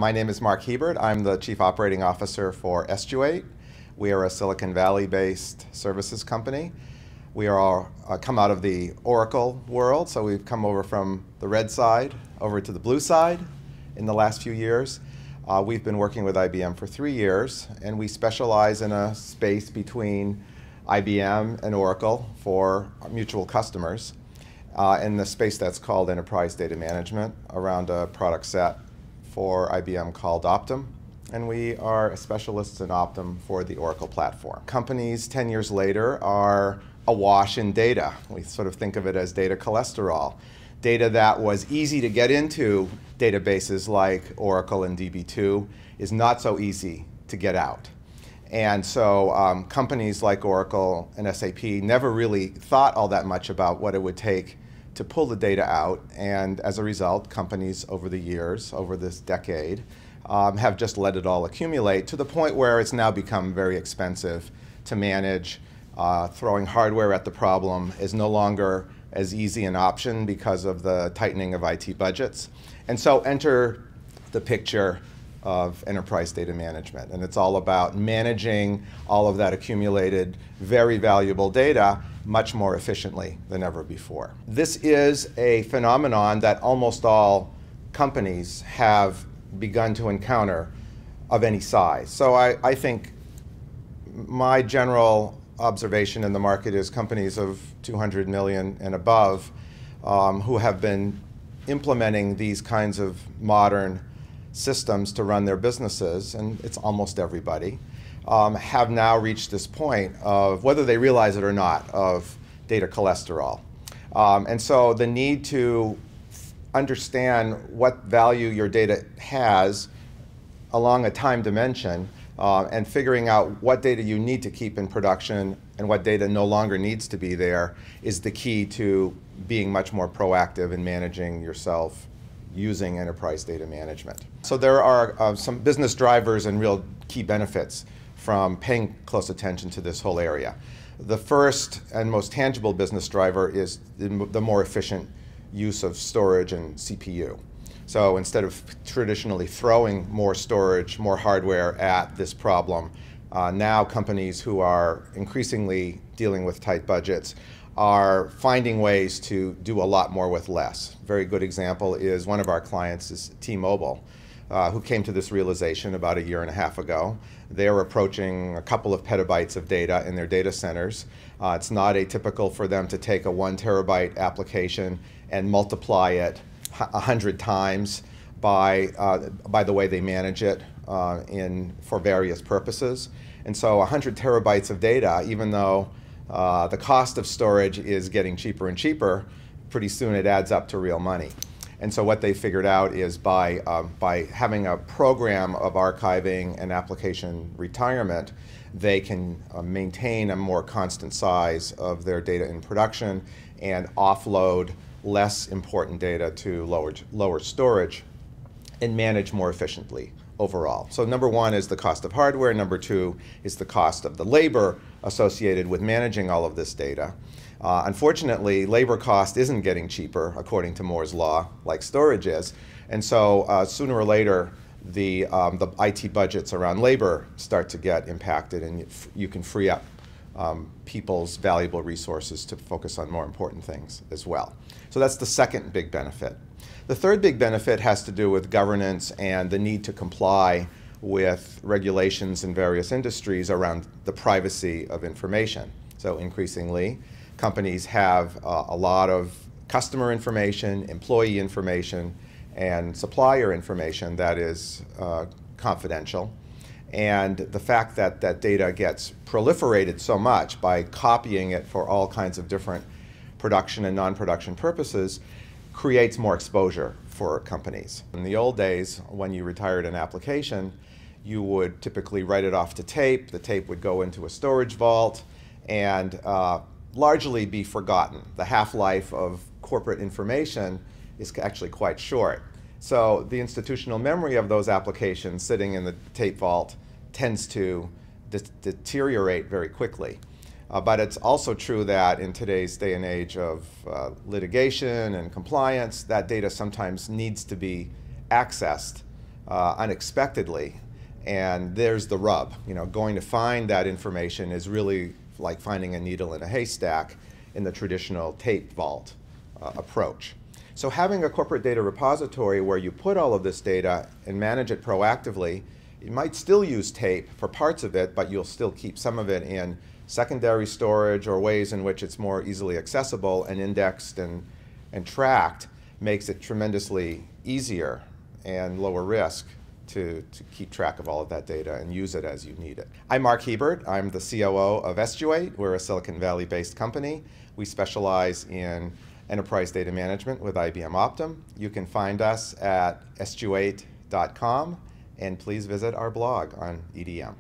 My name is Marc Hebert. I'm the Chief Operating Officer for Estuate. We are a Silicon Valley-based services company. We are come out of the Oracle world, so we've come over from the red side over to the blue side in the last few years. We've been working with IBM for 3 years, and we specialize in a space between IBM and Oracle for mutual customers in the space that's called enterprise data management around a product set for IBM called Optum. And we are specialists in Optum for the Oracle platform. Companies 10 years later are awash in data. We sort of think of it as data cholesterol. Data that was easy to get into databases like Oracle and DB2 is not so easy to get out. And so companies like Oracle and SAP never really thought all that much about what it would take to pull the data out. And as a result, companies over the years, over this decade, have just let it all accumulate to the point where it's now become very expensive to manage. Throwing hardware at the problem is no longer as easy an option because of the tightening of IT budgets. And so enter the picture of enterprise data management. And it's all about managing all of that accumulated, very valuable data much more efficiently than ever before. This is a phenomenon that almost all companies have begun to encounter of any size. So I think my general observation in the market is companies of 200 million and above who have been implementing these kinds of modern systems to run their businesses, and it's almost everybody, have now reached this point of, whether they realize it or not, of data cholesterol. And so the need to understand what value your data has along a time dimension and figuring out what data you need to keep in production and what data no longer needs to be there is the key to being much more proactive in managing yourself using enterprise data management. So there are some business drivers and real key benefits from paying close attention to this whole area. The first and most tangible business driver is the more efficient use of storage and CPU. So instead of traditionally throwing more storage, more hardware at this problem, now companies who are increasingly dealing with tight budgets are finding ways to do a lot more with less. A very good example is one of our clients is T-Mobile, who came to this realization about 1.5 years ago. They're approaching a couple of petabytes of data in their data centers. It's not atypical for them to take a 1 terabyte application and multiply it 100 times by the way they manage it for various purposes. And so 100 terabytes of data, even though the cost of storage is getting cheaper and cheaper, pretty soon it adds up to real money. And so what they figured out is by having a program of archiving and application retirement, they can maintain a more constant size of their data in production and offload less important data to lower storage and manage more efficiently overall. So number one is the cost of hardware. Number two is the cost of the labor associated with managing all of this data. Unfortunately, labor cost isn't getting cheaper according to Moore's law like storage is. And so sooner or later, the IT budgets around labor start to get impacted, and you can free up people's valuable resources to focus on more important things as well. So that's the second big benefit. The third big benefit has to do with governance and the need to comply with regulations in various industries around the privacy of information. So increasingly, companies have a lot of customer information, employee information, and supplier information that is confidential. And the fact that that data gets proliferated so much by copying it for all kinds of different production and non-production purposes creates more exposure for companies. In the old days, when you retired an application, you would typically write it off to tape. The tape would go into a storage vault and largely be forgotten. The half-life of corporate information is actually quite short. So the institutional memory of those applications sitting in the tape vault tends to deteriorate very quickly. But it's also true that in today's day and age of litigation and compliance, that data sometimes needs to be accessed unexpectedly. And there's the rub. Going to find that information is really like finding a needle in a haystack in the traditional tape vault approach. So having a corporate data repository where you put all of this data and manage it proactively, you might still use tape for parts of it, but you'll still keep some of it in secondary storage or ways in which it's more easily accessible and indexed and tracked, makes it tremendously easier and lower risk to keep track of all of that data and use it as you need it. I'm Marc Hebert. I'm the COO of S28. We're a Silicon Valley-based company. We specialize in enterprise data management with IBM Optum. You can find us at s28.com, and please visit our blog on EDM.